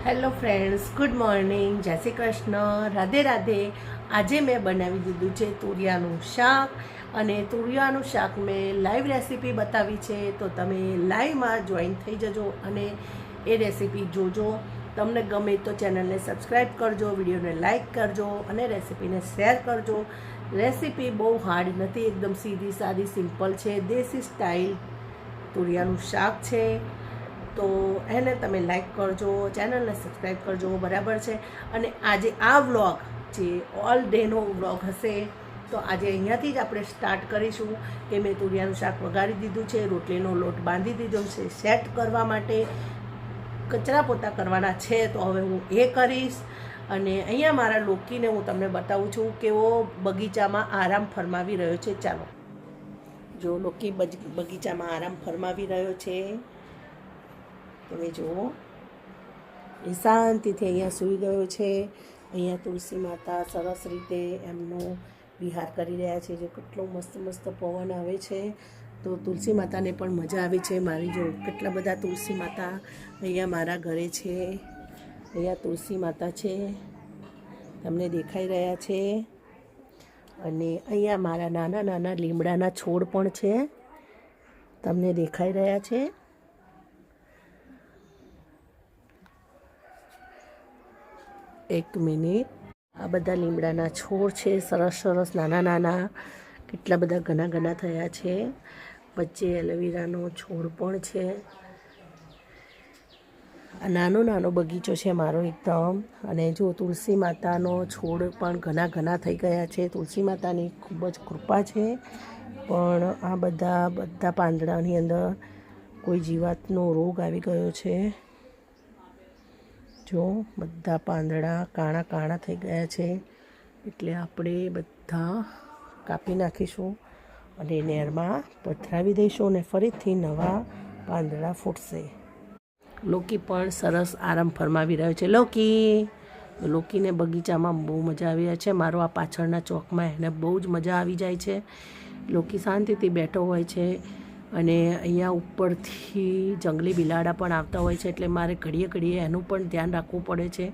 Hello friends, good morning, જય શ્રી કૃષ્ણ, રાધે રાધે. આજે મેં બનાવી દીધું છે તુરિયાનું શાક. અને તુરિયાનું શાક મેં લાઈવ રેસીપી બતાવી છે, તો તમે લાઈવમાં જોઈન થઈ જજો અને એ રેસીપી જોજો. તમને ગમે તો ચેનલને સબસ્ક્રાઈબ કરજો, વિડીયોને લાઈક કરજો અને રેસીપીને શેર કરજો. રેસીપી બહુ હાર્ડ નથી, એકદમ સીધી સાદી સિમ્પલ છે. દેશી સ્ટાઇલ તુરિયાનું શાક છે, તો એને તમે લાઈક કરજો, ચેનલને સબસ્ક્રાઈબ કરજો, બરાબર છે. અને આજે આ વ્લોગ જે ઓલ ડેનો વ્લોગ હશે, તો આજે અહીંયાથી જ આપણે સ્ટાર્ટ કરીશું કે મેં તુરિયાનું શાક વઘારી દીધું છે, રોટલીનો લોટ બાંધી દીધો છે સેટ કરવા માટે, કચરા પોતા કરવાના છે, તો હવે હું એ કરીશ. અને અહીંયા મારા લોકીને હું તમને બતાવું છું કેવો બગીચામાં આરામ ફરમાવી રહ્યો છે. ચાલો જો લોકી બગીચામાં આરામ ફરમાવી રહ્યો છે, તમે જુઓ, એ શાંતિથી અહીંયા સૂઈ ગયો છે. અહીંયા તુલસી માતા સરસ રીતે એમનો વિહાર કરી રહ્યા છે. જો કેટલો મસ્ત મસ્ત પવન આવે છે, તો તુલસી માતાને પણ મજા આવે છે. મારી જો કેટલા બધા તુલસી માતા અહીંયા મારા ઘરે છે. અહીંયા તુલસી માતા છે, તમને દેખાઈ રહ્યા છે. અને અહીંયા મારા નાના નાના લીમડાના છોડ પણ છે, તમને દેખાઈ રહ્યા છે. એક મિનિટ, આ બધા લીમડાના છોડ છે, સરસ સરસ નાના નાના, કેટલા બધા ઘણા ઘણા થયા છે. વચ્ચે એલોવેરાનો છોડ પણ છે. આ નાનો નાનો બગીચો છે મારો એકદમ. અને જો તુલસી માતાનો છોડ પણ ઘણા ઘણા થઈ ગયા છે. તુલસી માતાની ખૂબ જ કૃપા છે. પણ આ બધા પાંદડાની અંદર કોઈ જીવાતનો રોગ આવી ગયો છે. જો બધા પાંદડા કાણા કાણા થઈ ગયા છે, એટલે આપણે બધા કાપી નાખીશું અને નેરમાં પધરાવી દઈશું અને ફરીથી નવા પાંદડા ફૂટશે. લોકી પણ સરસ આરામ ફરમાવી રહ્યો છે. લોકીને બગીચામાં બહુ મજા આવી છે. મારો આ પાછળના ચોકમાં એને બહુ જ મજા આવી જાય છે. લોકી શાંતિથી બેઠો હોય છે. અને અહીંયા ઉપરથી જંગલી બિલાડા પણ આવતા હોય છે, એટલે મારે ઘડીએ ઘડીએ એનું પણ ધ્યાન રાખવું પડે છે.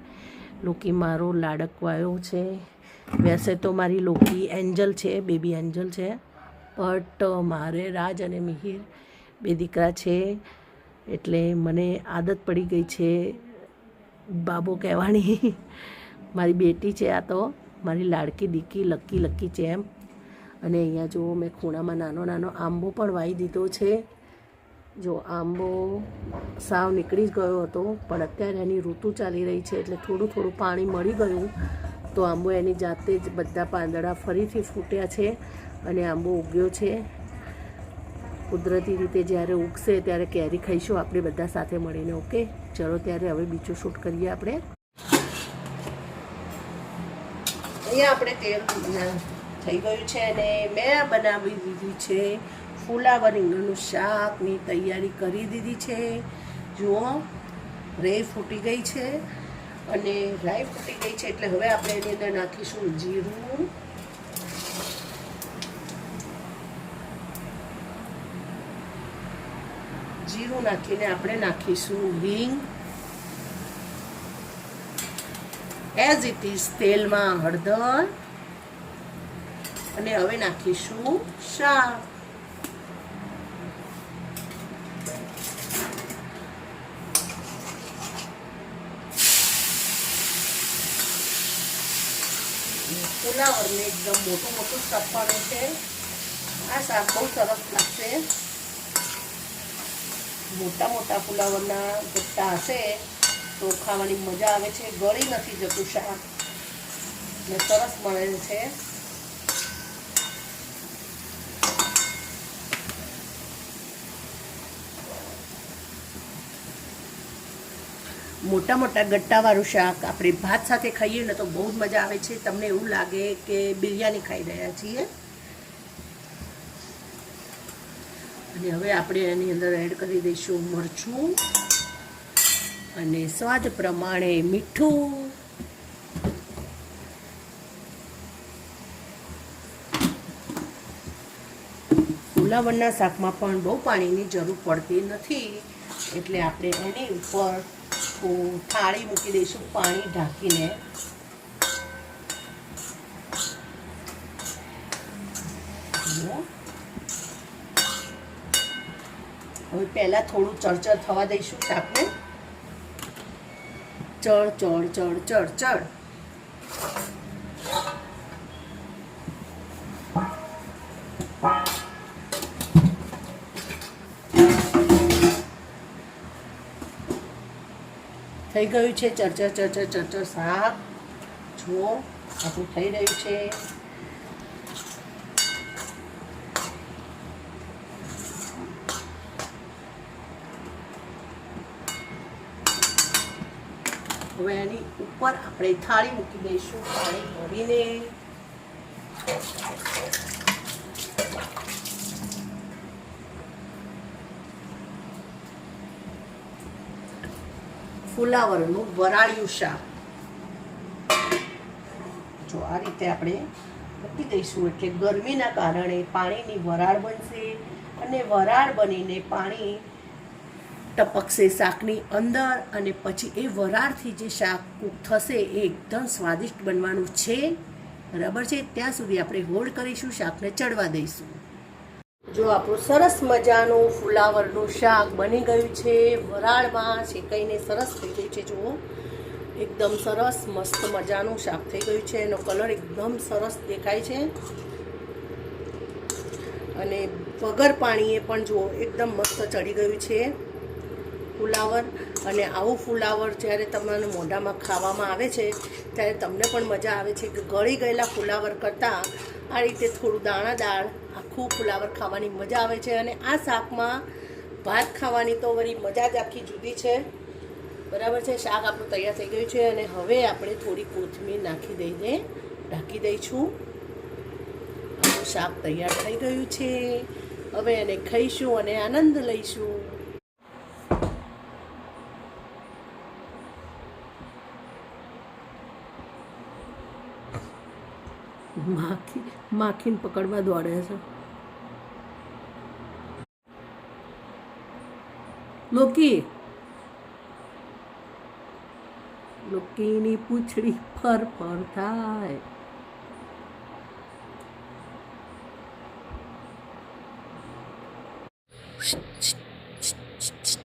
લોકી મારો લાડકવાયો છે. વૈસે તો મારી લોકી એન્જલ છે, બેબી એન્જલ છે, બટ મારે રાજ અને મિહિર બે દીકરા છે, એટલે મને આદત પડી ગઈ છે બાબો કહેવાની. મારી બેટી છે આ તો, મારી લાડકી દીકી લકી ચેમ. અને અહીંયા જો મેં ખૂણામાં નાનો નાનો આંબો પણ વાવી દીધો છે. જો આંબો સાવ નીકળી જ ગયો હતો, પણ અત્યારે એની ઋતુ ચાલી રહી છે, એટલે થોડું થોડું પાણી મળી ગયું, તો આંબો એની જાતે જ બધા પાંદડા ફરીથી ફૂટ્યા છે અને આંબો ઉગ્યો છે. કુદરતી રીતે જ્યારે ઉગશે ત્યારે કેરી ખાઈશું આપણે બધા સાથે મળીને. ઓકે, ચલો ત્યારે હવે બીજું શૂટ કરીએ આપણે. અહીંયા આપણે તેલ થઈ ગયું છે અને મેં બનાવી દીધી છે ફુલાવર રીંગણનું શાકની તૈયારી કરી દીધી છે. જુઓ, રાઈ ફૂટી ગઈ છે. અને રાઈ ફૂટી ગઈ છે એટલે હવે આપણે એની અંદર નાખીશું જીરું, નાખીને આપણે નાખીશું હિંગ, એઝ ઇટ ઇઝ તેલમાં હળદર, અને હવે નાખીશું શાક. ફુલાવરને એકદમ મોટું મોટું કાપવાનું છે. આ શાક બહુ સરસ લાગશે. મોટા મોટા ફુલાવરના ગટ્ટા હશે તો ખાવાની મજા આવે છે. ગળી નથી જતું શાક ને સરસ મળે છે. મોટા મોટા ગટ્ટાવાળું શાક આપણે ભાત સાથે ખાઈએ ને તો બહુ જ મજા આવે છે. તમને એવું લાગે કે બિરયાની ખાઈ રહ્યા છીએ. અને હવે આપણે એની અંદર એડ કરી દઈશું મરચું અને સ્વાદ પ્રમાણે મીઠું. ફુલાવરના શાકમાં પણ બહુ પાણીની જરૂર પડતી નથી, એટલે આપણે એની ઉપર થાળી મૂકી દઈશું પાણી ઢાંકીને. હવે પહેલાં થોડું ચડચડ થવા દઈશું શાકને. ચડ ચડ ચડ ચડ ચડ. થઈ ગયું છે ચરચર ચરચર ચરચર શાક. જુઓ આપણું થઈ રહ્યું છે. હવે એની ઉપર આપણે થાળી મૂકી દઈશું પાણી ભરીને. ફુલાવરનું વરાળિયું શાક. જો આ રીતે આપણે મૂકી દઈશું એટલે ગરમીના કારણે પાણીની વરાળ બનશે અને વરાળ બનીને પાણી ટપકશે શાકની અંદર અને પછી એ વરાળથી જે શાક કૂક થશે એ એકદમ સ્વાદિષ્ટ બનવાનું છે. બરાબર છે, ત્યાં સુધી આપણે હોલ્ડ કરીશું, શાકને ચડવા દઈશું. જો આપણું સરસ મજાનું ફુલાવરનું શાક બની ગયું છે. વરાળમાં શેકાઈને સરસ થઈ ગયું છે. જુઓ એકદમ સરસ મસ્ત મજાનું શાક થઈ ગયું છે. એનો કલર એકદમ સરસ દેખાય છે અને વગર પાણીએ પણ જુઓ એકદમ મસ્ત ચડી ગયું છે ફુલાવર. અને આવું ફુલાવર જ્યારે તમને મોઢામાં ખાવામાં આવે છે ત્યારે તમને પણ મજા આવે છે કે ગળી ગયેલા ફુલાવર કરતાં આ રીતે થોડું દાણાદાર આખું ફુલાવર ખાવાની મજા આવે છે. અને આ શાકમાં ભાત ખાવાની તો વળી મજા જ આખી જુદી છે. બરાબર છે, શાક આપણું તૈયાર થઈ ગયું છે અને હવે આપણે થોડી કોથમીર નાખી દઈને ઢાંકી દઈશું. આપણું શાક તૈયાર થઈ ગયું છે. હવે એને ખાઈશું અને આનંદ લઈશું. માખીને પકડવા દોડે છે. લોકીની પૂંછડી ફર ફર થાય.